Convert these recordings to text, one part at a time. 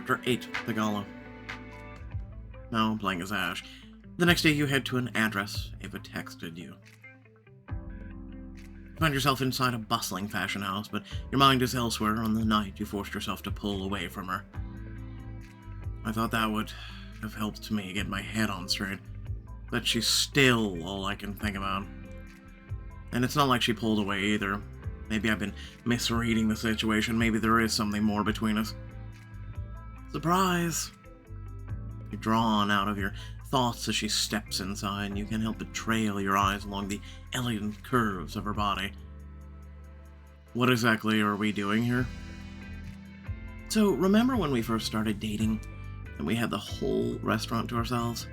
Chapter 8, The Gala. Now, blank as ash. The next day you head to an address Ava texted you. You find yourself inside a bustling fashion house, but your mind is elsewhere on the night you forced yourself to pull away from her. I thought that would have helped me get my head on straight, but she's still all I can think about. And it's not like she pulled away either. Maybe I've been misreading the situation. Maybe there is something more between us. Surprise! You're drawn out of your thoughts as she steps inside, and you can't help but trail your eyes along the elegant curves of her body. What exactly are we doing here? So, remember when we first started dating, and we had the whole restaurant to ourselves?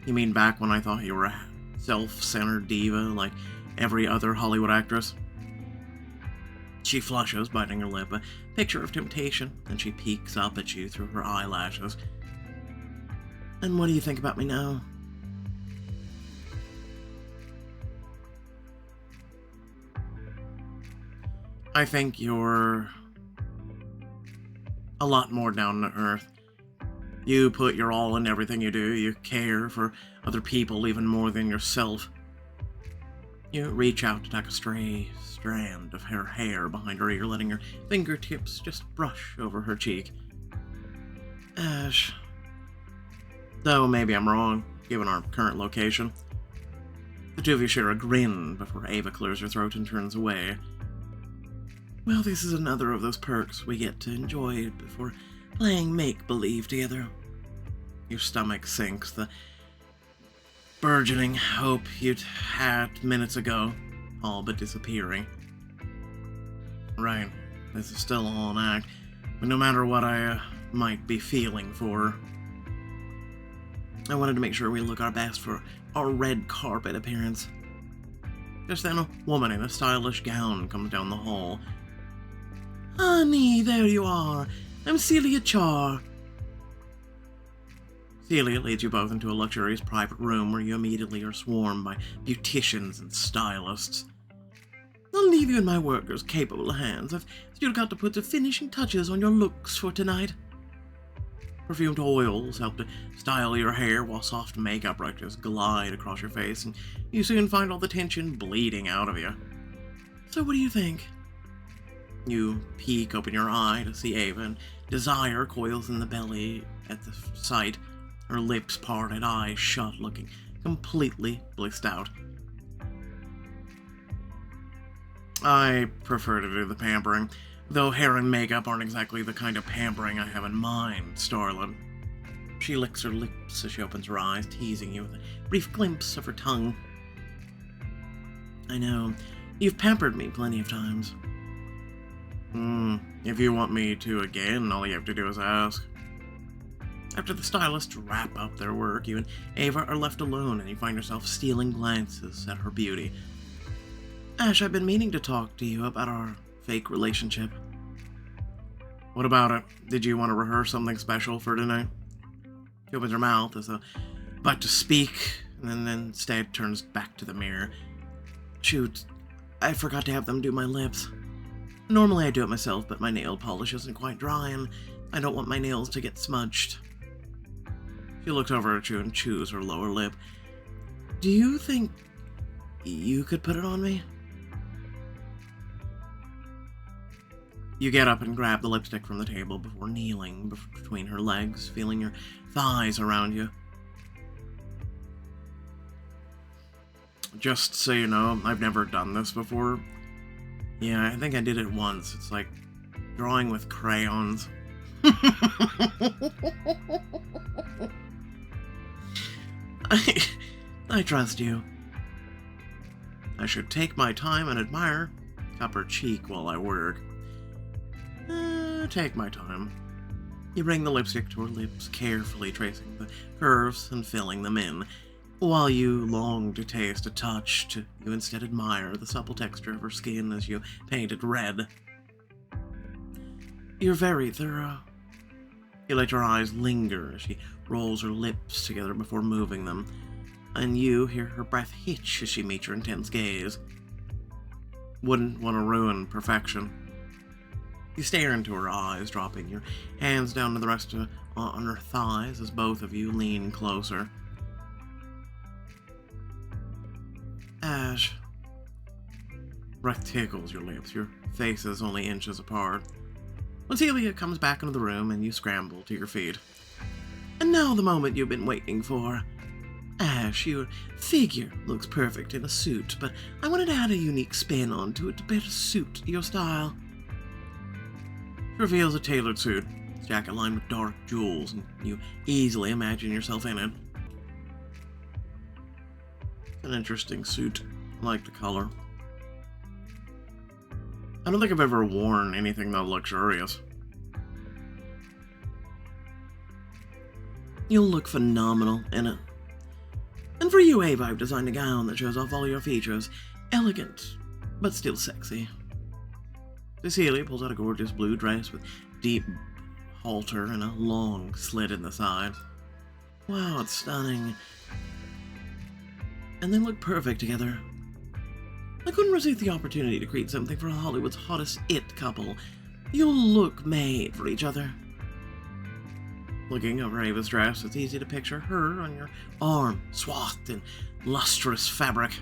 You mean back when I thought you were a self-centered diva like every other Hollywood actress? She flushes, biting her lip, a picture of temptation, and she peeks up at you through her eyelashes. And what do you think about me now? I think you're a lot more down to earth. You put your all in everything you do. You care for other people even more than yourself. You reach out to tuck a stray strand of her hair behind her ear, letting your fingertips just brush over her cheek. Ash. Though maybe I'm wrong, given our current location. The two of you share a grin before Ava clears her throat and turns away. Well, this is another of those perks we get to enjoy before playing make-believe together. Your stomach sinks, the burgeoning hope you'd had minutes ago, all but disappearing. Right, this is still all an act, but no matter what I might be feeling for her, I wanted to make sure we look our best for our red carpet appearance. Just then a woman in a stylish gown comes down the hall. Honey, there you are. I'm Celia Char. Celia leads you both into a luxurious private room where you immediately are swarmed by beauticians and stylists. I'll leave you in my workers' capable hands. I've still got to put the finishing touches on your looks for tonight. Perfumed oils help to style your hair while soft makeup brushes glide across your face, and you soon find all the tension bleeding out of you. So what do you think? You peek open your eye to see Ava, and desire coils in the belly at the sight. Her lips parted, eyes shut, looking completely blissed out. I prefer to do the pampering, though hair and makeup aren't exactly the kind of pampering I have in mind, Starlet. She licks her lips as she opens her eyes, teasing you with a brief glimpse of her tongue. I know, you've pampered me plenty of times. If you want me to again, all you have to do is ask. After the stylists wrap up their work, you and Ava are left alone, and you find yourself stealing glances at her beauty. Ash, I've been meaning to talk to you about our fake relationship. What about it? Did you want to rehearse something special for tonight? She opens her mouth as though about to speak, and then instead turns back to the mirror. Shoot, I forgot to have them do my lips. Normally I do it myself, but my nail polish isn't quite dry, and I don't want my nails to get smudged. She looks over at you and chews her lower lip. Do you think you could put it on me? You get up and grab the lipstick from the table before kneeling between her legs, feeling your thighs around you. Just so you know, I've never done this before. Yeah, I think I did it once. It's like drawing with crayons. I trust you. I should take my time and admire, cup her cheek while I work. Take my time. You bring the lipstick to her lips, carefully tracing the curves and filling them in. While you long to taste a touch, you instead admire the supple texture of her skin as you paint it red. You're very thorough. You let your eyes linger as she rolls her lips together before moving them, and you hear her breath hitch as she meets your intense gaze. Wouldn't want to ruin perfection. You stare into her eyes, dropping your hands down to the rest on her thighs as both of you lean closer. Ash. Breath tickles your lips, your faces only inches apart. When Celia comes back into the room and you scramble to your feet. And now the moment you've been waiting for. Ash, your figure looks perfect in a suit, but I wanted to add a unique spin onto it to better suit your style. She reveals a tailored suit, its jacket lined with dark jewels, and you easily imagine yourself in it. An interesting suit. I like the color. I don't think I've ever worn anything that luxurious. You'll look phenomenal in it. And for you, Ava, I've designed a gown that shows off all your features. Elegant, but still sexy. Cecilia pulls out a gorgeous blue dress with deep halter and a long slit in the side. Wow, it's stunning. And they look perfect together. I couldn't resist the opportunity to create something for Hollywood's hottest it couple. You'll look made for each other. Looking over Ava's dress, it's easy to picture her on your arm, swathed in lustrous fabric.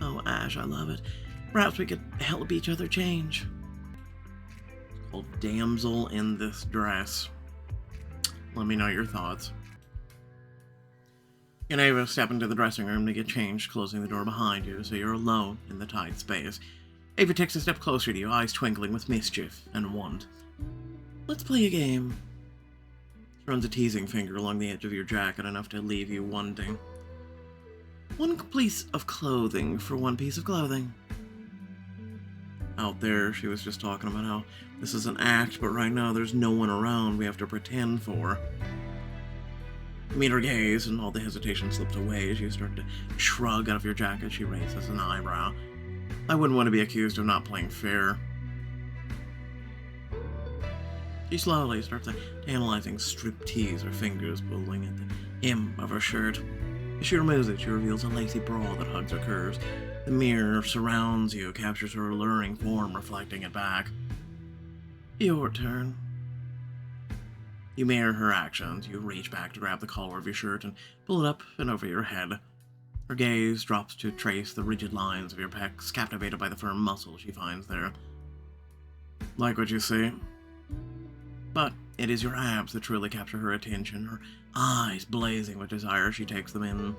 Oh, Ash, I love it. Perhaps we could help each other change. It's called Damsel in This Dress. Let me know your thoughts. You and Ava step into the dressing room to get changed, closing the door behind you, so you're alone in the tight space. Ava takes a step closer to you, eyes twinkling with mischief and want. Let's play a game. She runs a teasing finger along the edge of your jacket, enough to leave you wanting. One piece of clothing for one piece of clothing. Out there, she was just talking about how this is an act, but right now there's no one around we have to pretend for. You meet her gaze, and all the hesitation slips away as you start to shrug out of your jacket. She raises an eyebrow. I wouldn't want to be accused of not playing fair. She slowly starts analyzing striptease, her fingers pulling at the hem of her shirt. As she removes it, she reveals a lacy bra that hugs her curves. The mirror surrounds you, captures her alluring form, reflecting it back. Your turn. You mirror her actions. You reach back to grab the collar of your shirt and pull it up and over your head. Her gaze drops to trace the rigid lines of your pecs, captivated by the firm muscle she finds there. Like what you see? But it is your abs that truly capture her attention, her eyes blazing with desire as she takes them in.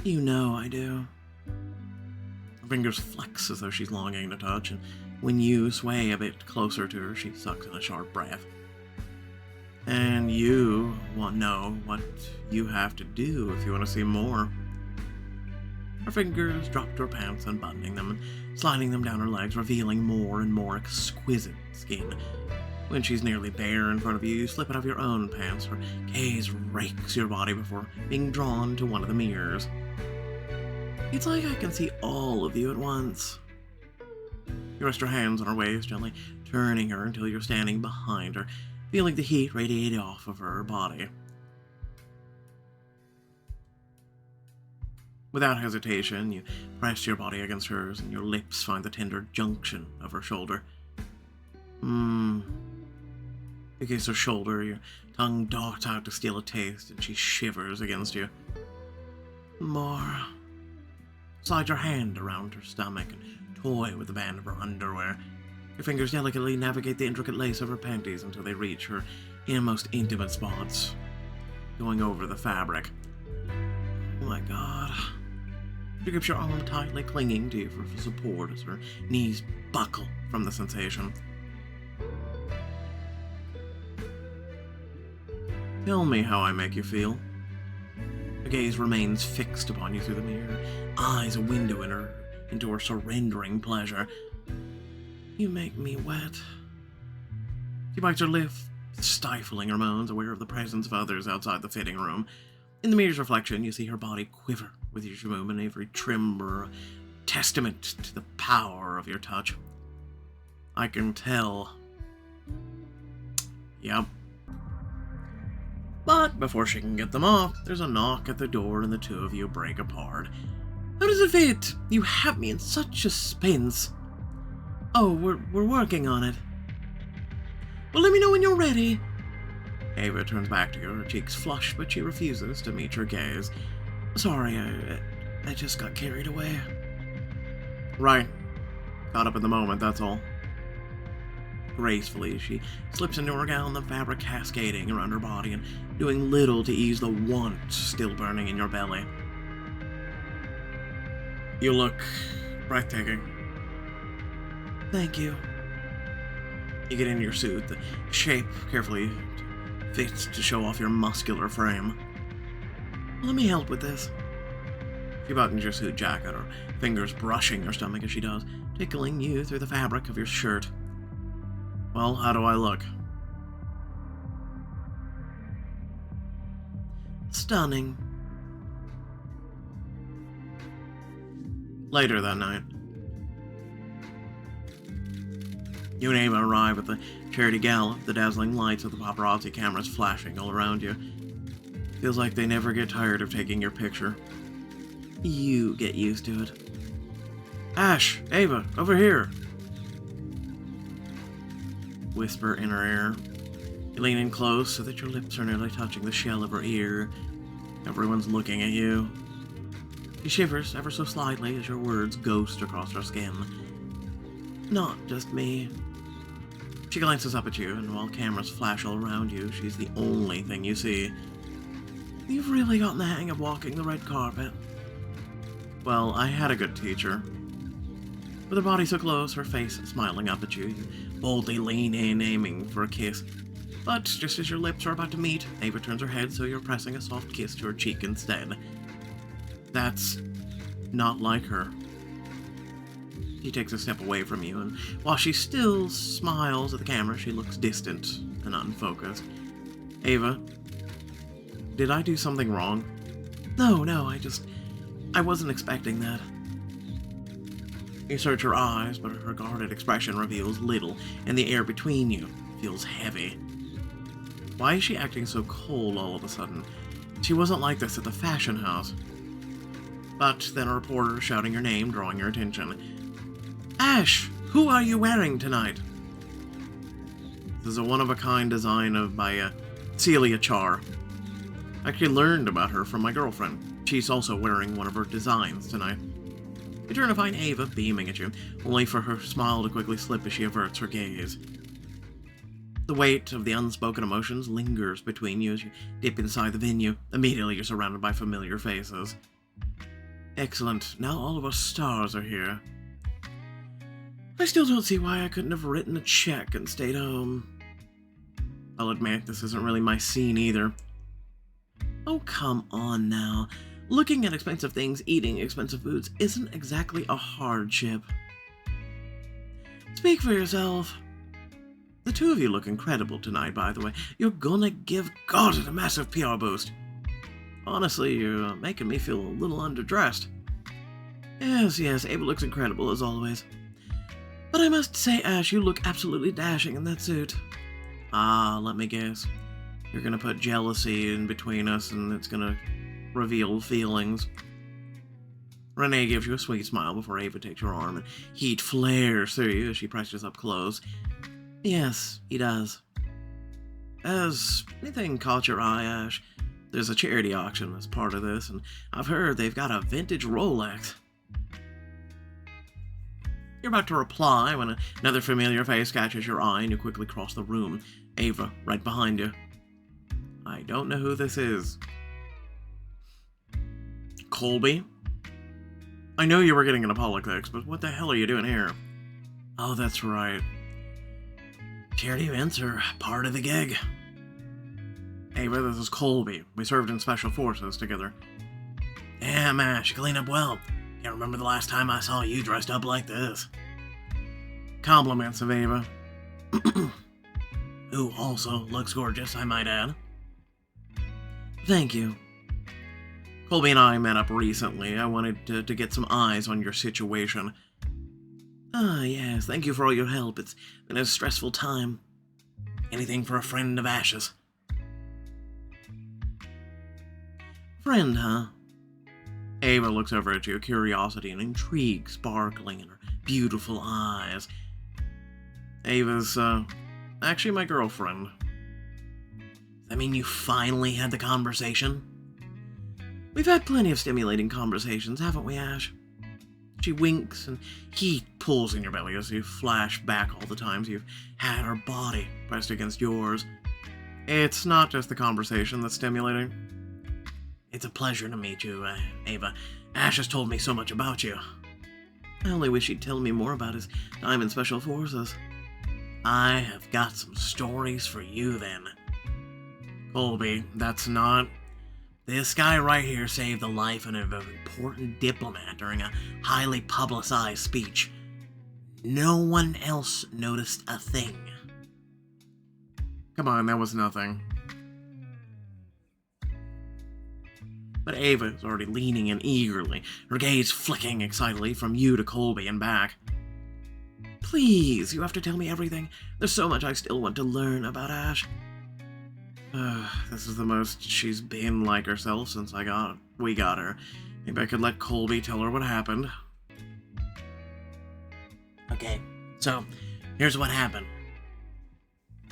You know I do. Her fingers flex as though she's longing to touch, and when you sway a bit closer to her, she sucks in a sharp breath. And you want to know what you have to do if you want to see more. Her fingers drop to her pants, unbuttoning them and sliding them down her legs, revealing more and more exquisite skin. When she's nearly bare in front of you, you slip out of your own pants. Her gaze rakes your body before being drawn to one of the mirrors. It's like I can see all of you at once. You rest your hands on her waist, gently turning her until you're standing behind her, feeling the heat radiate off of her body. Without hesitation, you press your body against hers, and your lips find the tender junction of her shoulder. You kiss her shoulder, your tongue darts out to steal a taste, and she shivers against you. More. Slide your hand around her stomach and toy with the band of her underwear. Your fingers delicately navigate the intricate lace of her panties until they reach her innermost intimate spots, going over the fabric. Oh my god. She grips your arm tightly, clinging to you for support as her knees buckle from the sensation. Tell me how I make you feel. Her gaze remains fixed upon you through the mirror, eyes a window into her surrendering pleasure. You make me wet. She bites her lip, stifling her moans, aware of the presence of others outside the fitting room. In the mirror's reflection, you see her body quiver with each movement, every tremor a testament to the power of your touch. I can tell. Yep. But before she can get them off, there's a knock at the door and the two of you break apart. How does it fit? You have me in such suspense. Oh, we're working on it. Well, let me know when you're ready. Ava turns back to you, her cheeks flush, but she refuses to meet your gaze. Sorry, I just got carried away. Right. Caught up in the moment, that's all. Gracefully, she slips into her gown, the fabric cascading around her body and doing little to ease the want still burning in your belly. You look breathtaking. Thank you. You get into your suit, the shape carefully fits to show off your muscular frame. Let me help with this. She buttons your suit jacket, her fingers brushing your stomach as she does, tickling you through the fabric of your shirt. Well, how do I look? Stunning. Later that night, you and Ava arrive at the charity gala, the dazzling lights of the paparazzi cameras flashing all around you. Feels like they never get tired of taking your picture. You get used to it. Ash, Ava, over here. Whisper in her ear. You lean in close so that your lips are nearly touching the shell of her ear. Everyone's looking at you. She shivers ever so slightly as your words ghost across her skin. Not just me. She glances up at you, and while cameras flash all around you, she's the only thing you see. You've really gotten the hang of walking the red carpet. Well, I had a good teacher. With her body so close, her face smiling up at you, you boldly lean in, aiming for a kiss. But just as your lips are about to meet, Ava turns her head so you're pressing a soft kiss to her cheek instead. That's not like her. She takes a step away from you, and while she still smiles at the camera, she looks distant and unfocused. Ava, did I do something wrong? No, I wasn't expecting that. You search her eyes, but her guarded expression reveals little, and the air between you feels heavy. Why is she acting so cold all of a sudden? She wasn't like this at the fashion house. But then a reporter shouting your name, drawing your attention. Ash, who are you wearing tonight? This is a one-of-a-kind design by Celia Char. I actually learned about her from my girlfriend. She's also wearing one of her designs tonight. You turn to find Ava beaming at you, only for her smile to quickly slip as she averts her gaze. The weight of the unspoken emotions lingers between you as you dip inside the venue. Immediately you're surrounded by familiar faces. Excellent, now all of us stars are here. I still don't see why I couldn't have written a check and stayed home. I'll admit, this isn't really my scene either. Oh, come on now. Looking at expensive things, eating expensive foods isn't exactly a hardship. Speak for yourself. The two of you look incredible tonight, by the way. You're gonna give God a massive PR boost. Honestly, you're making me feel a little underdressed. Yes, Ava looks incredible as always. But I must say, Ash, you look absolutely dashing in that suit. Let me guess. You're gonna put jealousy in between us and it's gonna reveal feelings. Renee gives you a sweet smile before Ava takes your arm and heat flares through you as she presses up close. Yes, he does. Has anything caught your eye, Ash? There's a charity auction as part of this, and I've heard they've got a vintage Rolex. You're about to reply when another familiar face catches your eye and you quickly cross the room. Ava, right behind you. I don't know who this is. Colby? I know you were getting into politics, but what the hell are you doing here? Oh, that's right. Charity events are part of the gig. Ava, this is Colby. We served in special forces together. Damn, Ash, you clean up well. Can't remember the last time I saw you dressed up like this. Compliments of Ava. Who also looks gorgeous, I might add. Thank you. Colby and I met up recently. I wanted to get some eyes on your situation. Yes, thank you for all your help. It's been a stressful time. Anything for a friend of Ash's. Friend, huh? Ava looks over at you, curiosity and intrigue sparkling in her beautiful eyes. Ava's, Actually, my girlfriend. Does that mean you finally had the conversation? We've had plenty of stimulating conversations, haven't we, Ash? She winks, and heat pulls in your belly as you flash back all the times you've had her body pressed against yours. It's not just the conversation that's stimulating. It's a pleasure to meet you, Ava. Ash has told me so much about you. I only wish he'd tell me more about his time in Special Forces. I have got some stories for you, then. Colby, that's not... This guy right here saved the life of an important diplomat during a highly publicized speech. No one else noticed a thing. Come on, that was nothing. But Ava is already leaning in eagerly, her gaze flicking excitedly from you to Colby and back. Please, you have to tell me everything. There's so much I still want to learn about Ash. This is the most she's been like herself since we got her. Maybe I could let Colby tell her what happened. Okay, so here's what happened.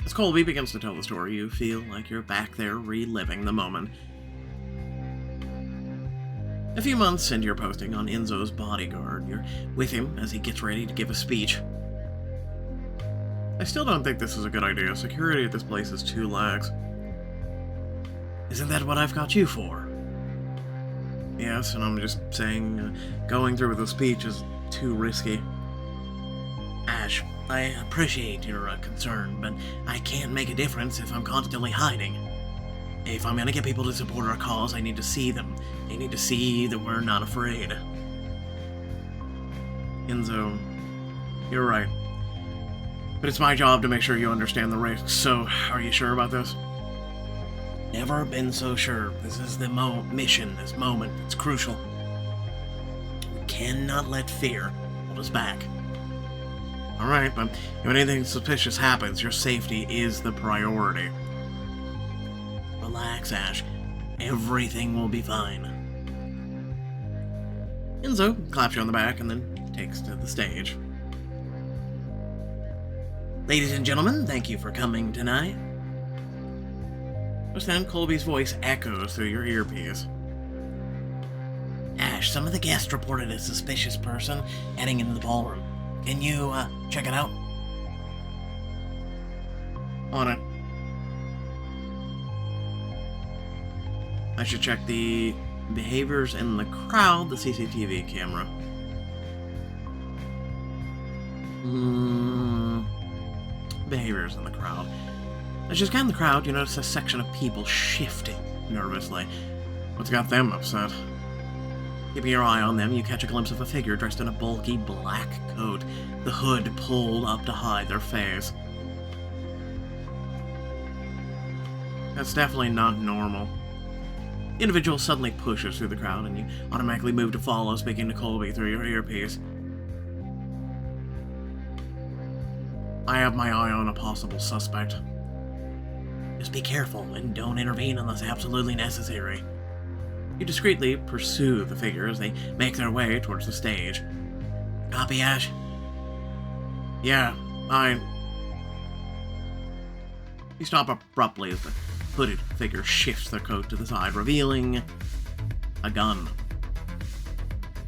As Colby begins to tell the story, you feel like you're back there reliving the moment. A few months into your posting on Enzo's bodyguard, you're with him as he gets ready to give a speech. I still don't think this is a good idea. Security at this place is too lax. Isn't that what I've got you for? Yes, and I'm just saying going through with the speech is too risky. Ash, I appreciate your concern, but I can't make a difference if I'm constantly hiding. If I'm gonna get people to support our cause, I need to see them. They need to see that we're not afraid. Enzo, you're right. But it's my job to make sure you understand the risks, so are you sure about this? Never been so sure. This is the mission, this moment. It's crucial. We cannot let fear hold us back. Alright, but if anything suspicious happens, your safety is the priority. Relax, Ash. Everything will be fine. Enzo claps you on the back and then takes to the stage. Ladies and gentlemen, thank you for coming tonight. Just then, Colby's voice echoes through your earpiece. Ash, some of the guests reported a suspicious person heading into the ballroom. Can you, check it out? On it. I should check the behaviors in the crowd, the CCTV camera. Behaviors in the crowd. As you scan the crowd, you notice a section of people shifting nervously. What's got them upset? Keeping your eye on them, you catch a glimpse of a figure dressed in a bulky black coat, the hood pulled up to hide their face. That's definitely not normal. The individual suddenly pushes through the crowd, and you automatically move to follow, speaking to Colby through your earpiece. I have my eye on a possible suspect. Just be careful and don't intervene unless absolutely necessary. You discreetly pursue the figure as they make their way towards the stage. Copy, Ash? Yeah, fine. You stop abruptly as the hooded figure shifts their coat to the side, revealing a gun.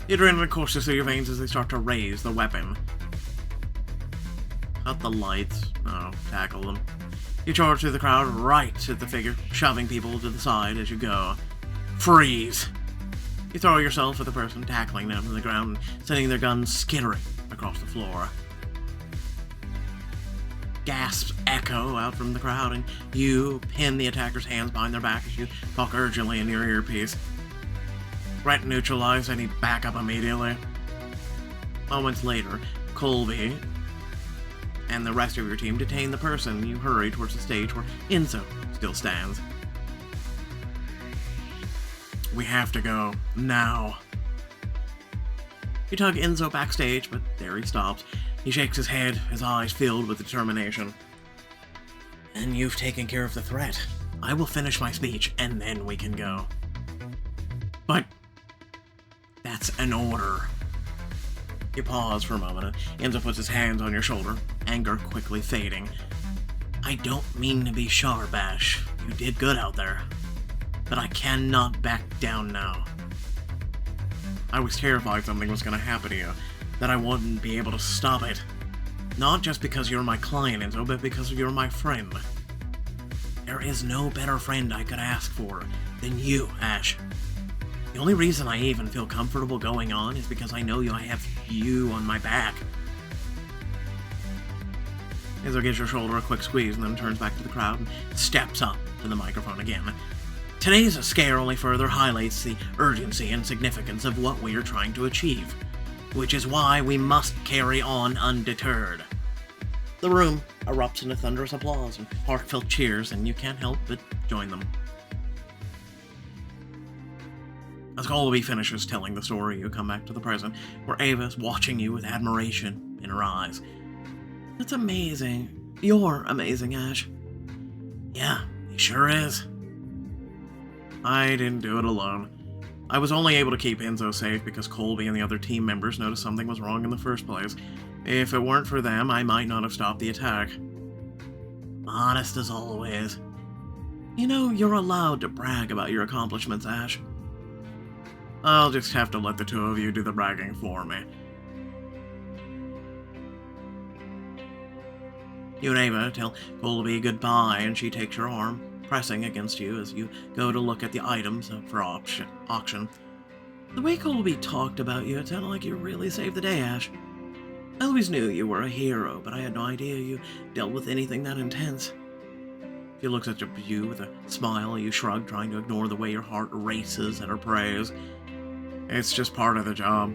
The adrenaline courses through your veins as they start to raise the weapon. Cut the lights. No, tackle them. You charge through the crowd right at the figure, shoving people to the side as you go. Freeze! You throw yourself at the person, tackling them to the ground and sending their guns skittering across the floor. Gasps echo out from the crowd, and you pin the attacker's hands behind their back as you talk urgently in your earpiece. Threat neutralized, I need backup immediately. Moments later, Colby and the rest of your team detain the person. You hurry towards the stage where Enzo still stands. We have to go, now. You tug Enzo backstage, but there he stops. He shakes his head, his eyes filled with determination. And you've taken care of the threat. I will finish my speech, and then we can go. But that's an order. You pause for a moment, and Enzo puts his hands on your shoulder, anger quickly fading. I don't mean to be sharp, Ash. You did good out there. But I cannot back down now. I was terrified something was going to happen to you, that I wouldn't be able to stop it. Not just because you're my client, Enzo, but because you're my friend. There is no better friend I could ask for than you, Ash. The only reason I even feel comfortable going on is because I know I have you on my back. Enzo gives your shoulder a quick squeeze and then turns back to the crowd and steps up to the microphone again. Today's scare only further highlights the urgency and significance of what we are trying to achieve, which is why we must carry on undeterred. The room erupts into thunderous applause and heartfelt cheers, and you can't help but join them. As Colby finishes telling the story, you come back to the present, where Ava's watching you with admiration in her eyes. That's amazing. You're amazing, Ash. Yeah, he sure is. I didn't do it alone. I was only able to keep Enzo safe because Colby and the other team members noticed something was wrong in the first place. If it weren't for them, I might not have stopped the attack. Honest as always. You know, you're allowed to brag about your accomplishments, Ash. I'll just have to let the two of you do the bragging for me. You and Ava tell Colby goodbye, and she takes your arm, pressing against you as you go to look at the items up for auction. The way Colby talked about you, it sounded like you really saved the day, Ash. I always knew you were a hero, but I had no idea you dealt with anything that intense. She looks at you with a smile. You shrug, trying to ignore the way your heart races at her praise. It's just part of the job.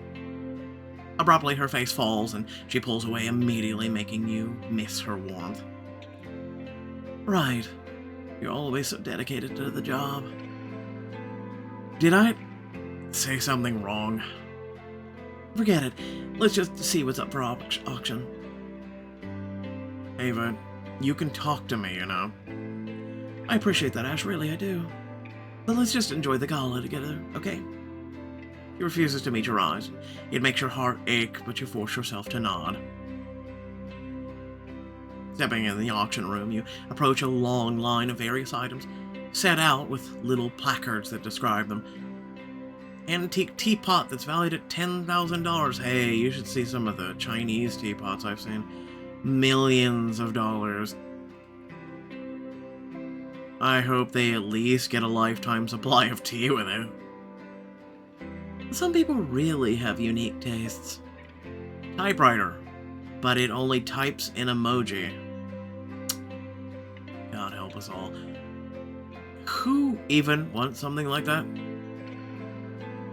Abruptly, her face falls, and she pulls away immediately, making you miss her warmth. Right. You're always so dedicated to the job. Did I say something wrong? Forget it. Let's just see what's up for auction. Ava, you can talk to me, you know. I appreciate that, Ash, really, I do. But let's just enjoy the gala together, okay? He refuses to meet your eyes. It makes your heart ache, but you force yourself to nod. Stepping in the auction room, you approach a long line of various items, set out with little placards that describe them. Antique teapot that's valued at $10,000. Hey, you should see some of the Chinese teapots I've seen. Millions of dollars. I hope they at least get a lifetime supply of tea with it. Some people really have unique tastes. Typewriter, but it only types in emoji. God help us all. Who even wants something like that?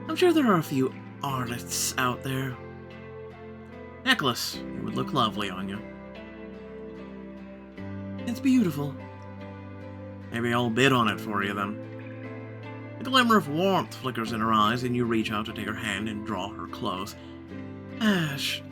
I'm sure there are a few artists out there. Necklace, it would look lovely on you. It's beautiful. Maybe I'll bid on it for you then. A glimmer of warmth flickers in her eyes, and you reach out to take her hand and draw her close. Ash.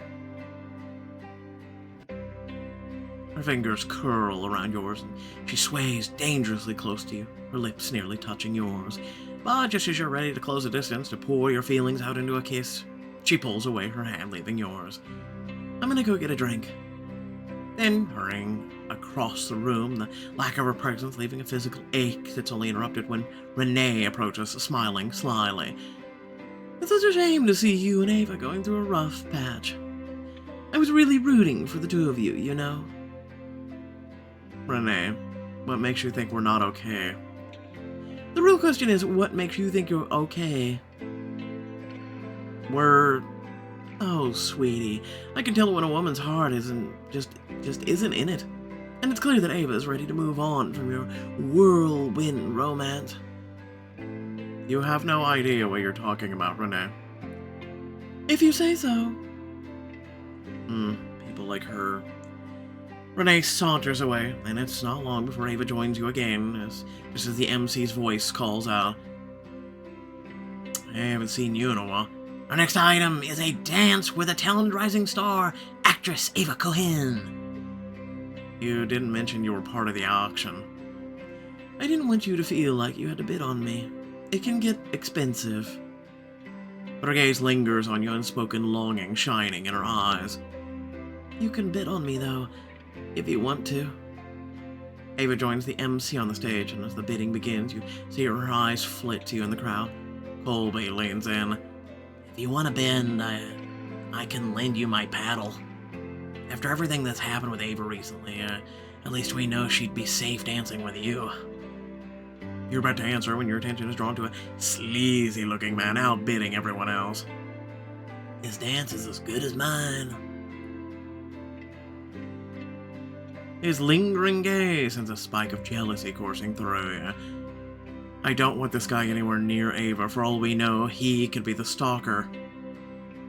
Her fingers curl around yours, and she sways dangerously close to you, her lips nearly touching yours. But just as you're ready to close the distance to pour your feelings out into a kiss, she pulls away her hand, leaving yours. I'm gonna go get a drink. Then, hurrying across the room, the lack of her presence leaving a physical ache that's only interrupted when Renee approaches, smiling slyly. It's such a shame to see you and Ava going through a rough patch. I was really rooting for the two of you, you know. Renee, what makes you think we're not okay? The real question is, what makes you think you're okay? Oh, sweetie, I can tell when a woman's heart isn't just isn't in it. And it's clear that Ava is ready to move on from your whirlwind romance. You have no idea what you're talking about, Renee. If you say so. People like her. Renee saunters away, and it's not long before Ava joins you again, just as the MC's voice calls out. I haven't seen you in a while. Our next item is a dance with a talented rising star, actress Ava Cohen. You didn't mention you were part of the auction. I didn't want you to feel like you had to bid on me. It can get expensive. But her gaze lingers on you, unspoken longing shining in her eyes. You can bid on me, though, if you want to. Ava joins the MC on the stage, and as the bidding begins, you see her eyes flit to you in the crowd. Colby leans in. If you want to bend, I can lend you my paddle. After everything that's happened with Ava recently, at least we know she'd be safe dancing with you. You're about to answer when your attention is drawn to a sleazy-looking man outbidding everyone else. His dance is as good as mine. His lingering gaze sends a spike of jealousy coursing through you. I don't want this guy anywhere near Ava. For all we know, he could be the stalker.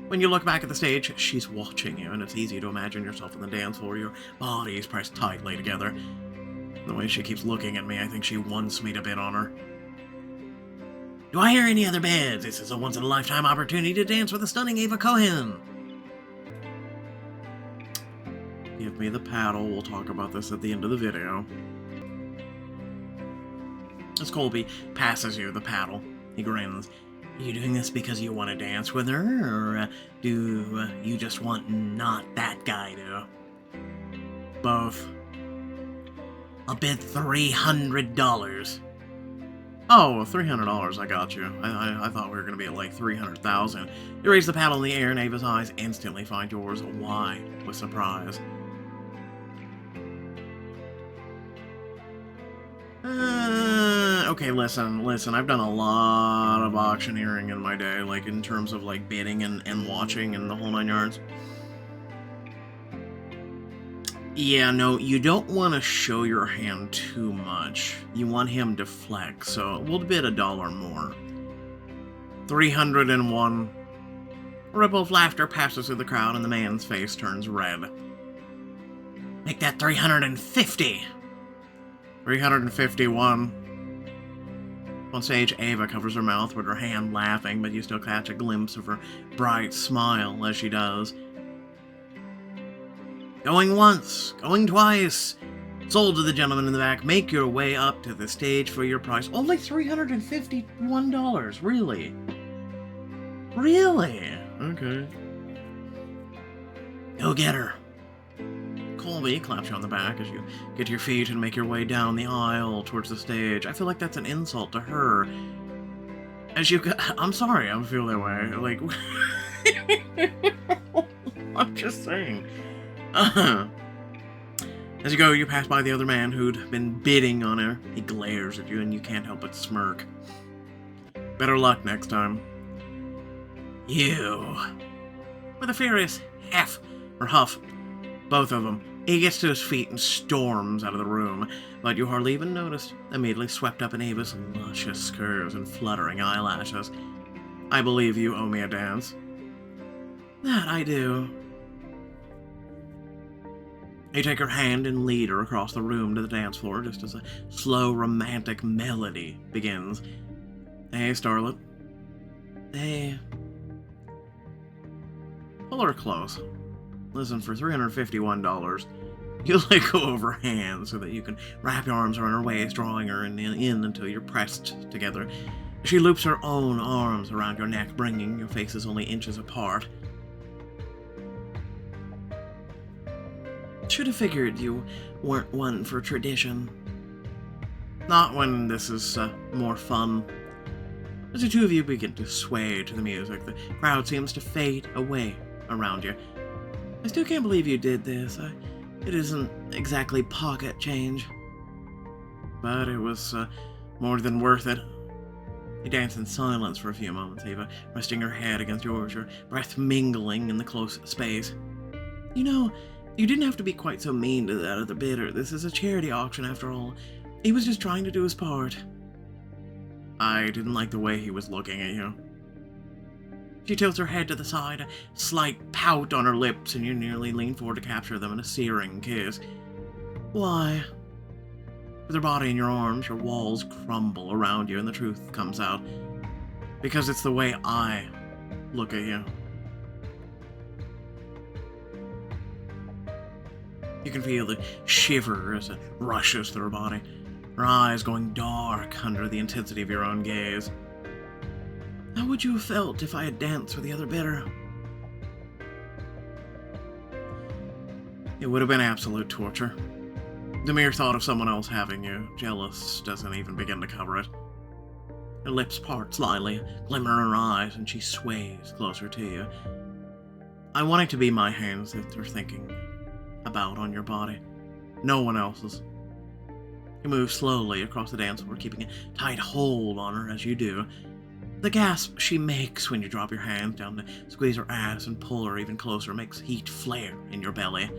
When you look back at the stage, she's watching you, and it's easy to imagine yourself on the dance floor, your bodies pressed tightly together. The way she keeps looking at me, I think she wants me to bid on her. Do I hear any other bids? This is a once-in-a-lifetime opportunity to dance with the stunning Ava Cohen. Give me the paddle. We'll talk about this at the end of the video. As Colby passes you the paddle, he grins. Are you doing this because you want to dance with her, or do you just want not that guy to? Both. I'll bid $300. Oh, $300, I got you. I thought we were going to be at like $300,000. You raise the paddle in the air, and Ava's eyes instantly find yours wide with surprise. Okay, listen, I've done a lot of auctioneering in my day, like in terms of like bidding and watching and the whole 9 yards. Yeah, no, you don't want to show your hand too much. You want him to flex, so we'll bid $1 more. 301. A ripple of laughter passes through the crowd and the man's face turns red. Make that 350. 351. On stage, Ava covers her mouth with her hand laughing, but you still catch a glimpse of her bright smile as she does. Going once, going twice. Sold to the gentleman in the back. Make your way up to the stage for your price. Only $351, really? Really? Okay. Go get her. Colby claps you on the back as you get to your feet and make your way down the aisle towards the stage. I feel like that's an insult to her. As you I'm sorry, I feel that way. Like, I'm just saying. As you go, you pass by the other man who'd been bidding on her. He glares at you and you can't help but smirk. Better luck next time. You. With a furious huff, both of them. He gets to his feet and storms out of the room, but you hardly even noticed, immediately swept up in Ava's luscious curves and fluttering eyelashes. I believe you owe me a dance. That I do. You take her hand and lead her across the room to the dance floor just as a slow, romantic melody begins. Hey, starlet. Hey. Pull her close. Listen, for $351, you let go of her hand so that you can wrap your arms around her waist, drawing her in until you're pressed together. She loops her own arms around your neck, bringing your faces only inches apart. Should have figured you weren't one for tradition. Not when this is more fun. As the two of you begin to sway to the music, the crowd seems to fade away around you. I still can't believe you did this. It isn't exactly pocket change. But it was more than worth it. You dance in silence for a few moments, Ava, resting her head against yours, your breath mingling in the close space. You know, you didn't have to be quite so mean to that other bidder. This is a charity auction after all. He was just trying to do his part. I didn't like the way he was looking at you. She tilts her head to the side, a slight pout on her lips, and you nearly lean forward to capture them in a searing kiss. Why? With her body in your arms, your walls crumble around you, and the truth comes out. Because it's the way I look at you. You can feel the shiver as it rushes through her body, her eyes going dark under the intensity of your own gaze. How would you have felt if I had danced with the other bidder? It would have been absolute torture. The mere thought of someone else having you jealous doesn't even begin to cover it. Her lips part slightly, a glimmer in her eyes, and she sways closer to you. I want it to be my hands that are thinking about on your body, no one else's. You move slowly across the dance floor, keeping a tight hold on her as you do. The gasp she makes when you drop your hands down to squeeze her ass and pull her even closer makes heat flare in your belly.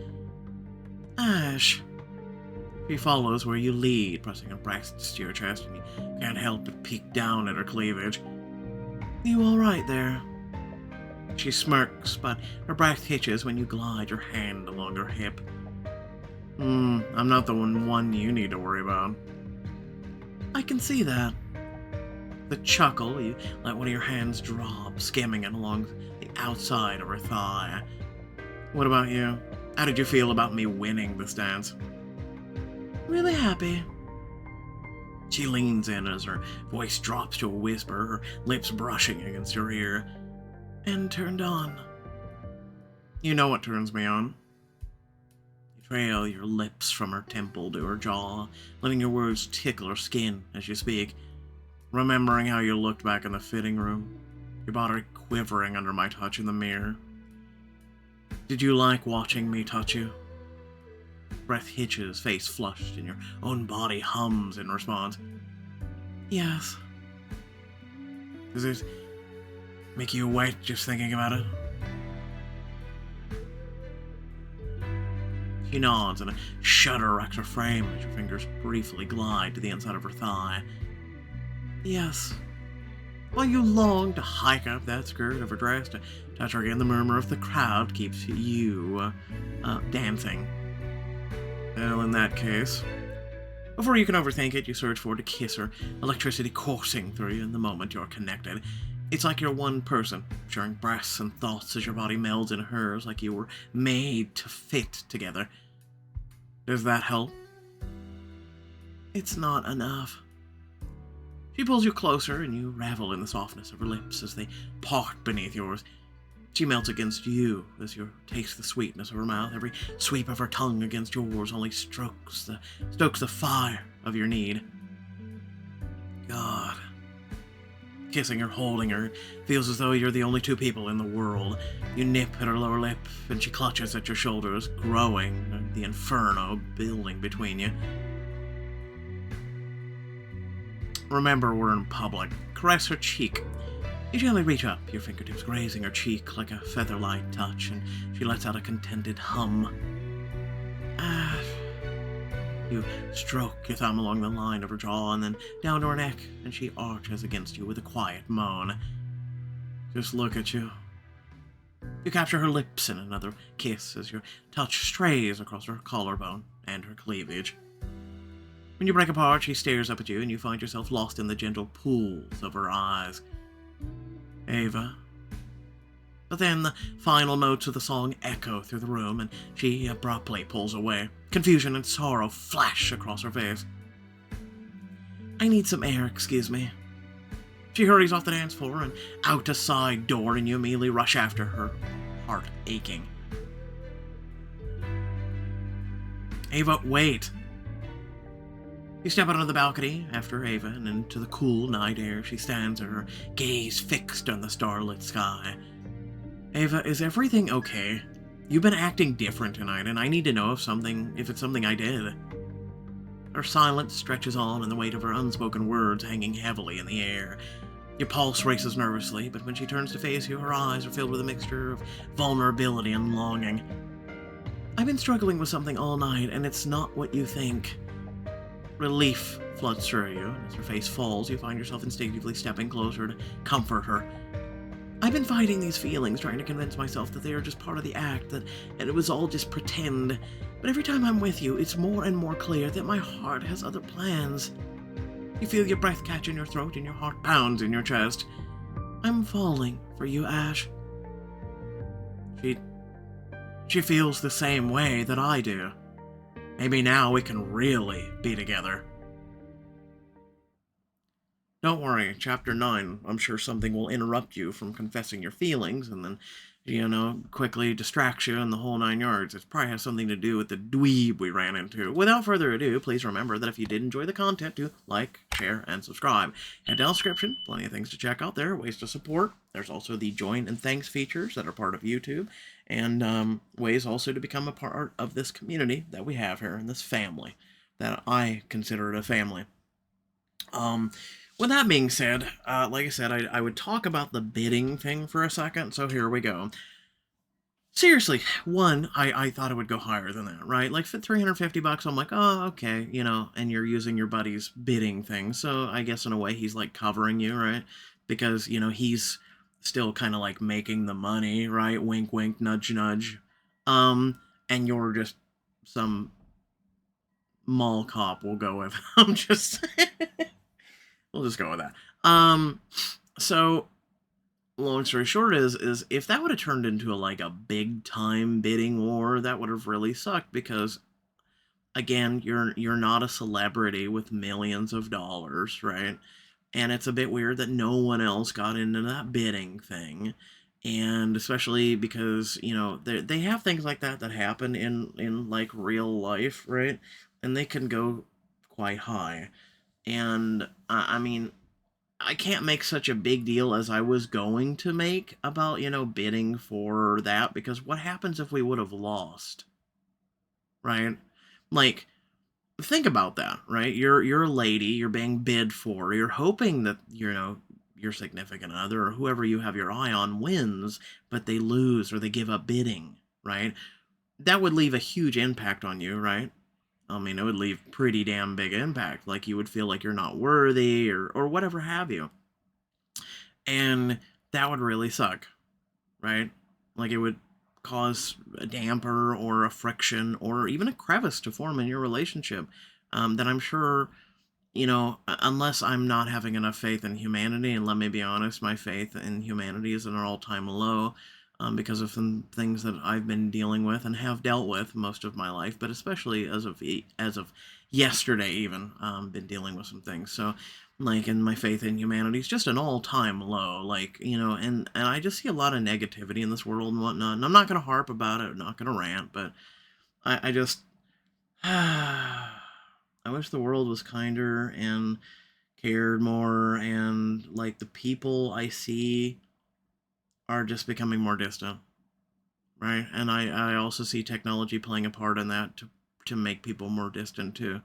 Ash. She follows where you lead, pressing her breasts to your chest, and you can't help but peek down at her cleavage. You alright there? She smirks, but her breath hitches when you glide your hand along her hip. I'm not the one you need to worry about. I can see that. The chuckle, you let one of your hands drop, skimming it along the outside of her thigh. What about you? How did you feel about me winning this dance? Really happy. She leans in as her voice drops to a whisper, her lips brushing against your ear. And turned on. You know what turns me on. You trail your lips from her temple to her jaw, letting your words tickle her skin as you speak. Remembering how you looked back in the fitting room, your body quivering under my touch in the mirror. Did you like watching me touch you? Breath hitches, face flushed, and your own body hums in response. Yes. Does it make you wet just thinking about it? She nods, and a shudder racks her frame as your fingers briefly glide to the inside of her thigh. Yes. While you long to hike up that skirt of her dress to touch her again, the murmur of the crowd keeps you dancing. Well, in that case, before you can overthink it, you surge forward to kiss her, electricity coursing through you in the moment you're connected. It's like you're one person, sharing breaths and thoughts as your body melds in hers, like you were made to fit together. Does that help? It's not enough. She pulls you closer, and you revel in the softness of her lips as they part beneath yours. She melts against you as you taste the sweetness of her mouth. Every sweep of her tongue against yours only stokes the fire of your need. God. Kissing her, holding her, feels as though you're the only two people in the world. You nip at her lower lip, and she clutches at your shoulders, growing, the inferno building between you. Remember, we're in public. Caress her cheek. You gently reach up, your fingertips grazing her cheek like a feather-light touch, and she lets out a contented hum. You stroke your thumb along the line of her jaw and then down to her neck, and she arches against you with a quiet moan. Just look at you. You capture her lips in another kiss as your touch strays across her collarbone and her cleavage. When you break apart, she stares up at you, and you find yourself lost in the gentle pools of her eyes. Ava. But then the final notes of the song echo through the room, and she abruptly pulls away. Confusion and sorrow flash across her face. I need some air, excuse me. She hurries off the dance floor and out a side door, and you immediately rush after her, heart aching. Ava, wait! You step out on the balcony after Ava, and into the cool night air she stands, her gaze fixed on the starlit sky. Ava, is everything okay? You've been acting different tonight, and I need to know if it's something I did. Her silence stretches on, and the weight of her unspoken words hanging heavily in the air. Your pulse races nervously, but when she turns to face you, her eyes are filled with a mixture of vulnerability and longing. I've been struggling with something all night, and it's not what you think. Relief floods through you, and as her face falls, you find yourself instinctively stepping closer to comfort her. I've been fighting these feelings, trying to convince myself that they are just part of the act, and it was all just pretend. But every time I'm with you, it's more and more clear that my heart has other plans. You feel your breath catch in your throat, and your heart pounds in your chest. I'm falling for you, Ash. She feels the same way that I do. Maybe now we can really be together. Don't worry, Chapter 9, I'm sure something will interrupt you from confessing your feelings, and then quickly distracts you and the whole 9 yards. It probably has something to do with the dweeb we ran into. Without further ado, please remember that if you did enjoy the content, to like, share, and subscribe. Head down the description, plenty of things to check out there, ways to support. There's also the join and thanks features that are part of YouTube, and ways also to become a part of this community that we have here in this family, that I consider it a family. Um, with that being said, like I said, I would talk about the bidding thing for a second, so here we go. Seriously, one, I thought it would go higher than that, right? Like for 350 bucks, I'm like, oh, okay, and you're using your buddy's bidding thing. So I guess in a way he's like covering you, right? Because, he's still kind of like making the money, right? Wink, wink, nudge, nudge. And you're just some mall cop, we'll go with. I'm just, we'll just go with that. So long story short is if that would have turned into a big time bidding war, that would have really sucked because again, you're not a celebrity with millions of dollars, right? And it's a bit weird that no one else got into that bidding thing. And especially because, they have things like that happen in like real life, right? And they can go quite high. And I mean, I can't make such a big deal as I was going to make about, bidding for that because what happens if we would have lost, right? Like, think about that, right? You're a lady, you're being bid for, you're hoping that, your significant other or whoever you have your eye on wins, but they lose or they give up bidding, right? That would leave a huge impact on you, right? I mean, it would leave pretty damn big impact. Like you would feel like you're not worthy or whatever have you. And that would really suck, right? Like it would cause a damper or a friction or even a crevice to form in your relationship that I'm sure, unless I'm not having enough faith in humanity, and let me be honest, my faith in humanity is at an all-time low because of some things that I've been dealing with and have dealt with most of my life, but especially as of yesterday even, been dealing with some things. So, like, and my faith in humanity is just an all-time low. Like, and I just see a lot of negativity in this world and whatnot. And I'm not gonna harp about it, I'm not gonna rant, but I just I wish the world was kinder and cared more, and like the people I see are just becoming more distant, right? And I also see technology playing a part in that to make people more distant too.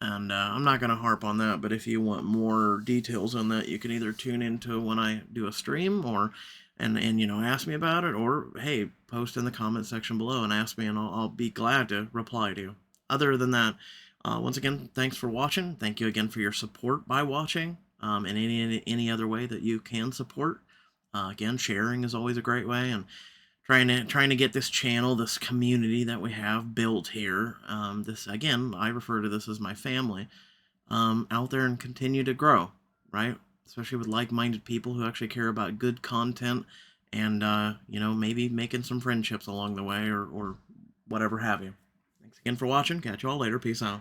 And I'm not going to harp on that, but if you want more details on that, you can either tune into when I do a stream or and ask me about it, or hey, post in the comment section below and ask me, and I'll be glad to reply to you. Other than that, once again, thanks for watching. Thank you again for your support by watching, and any other way that you can support. Again, sharing is always a great way, and trying to get this channel, this community that we have built here. This again, I refer to this as my family. Out there and continue to grow, right? Especially with like-minded people who actually care about good content, and maybe making some friendships along the way, or whatever have you. Thanks again for watching. Catch you all later. Peace out.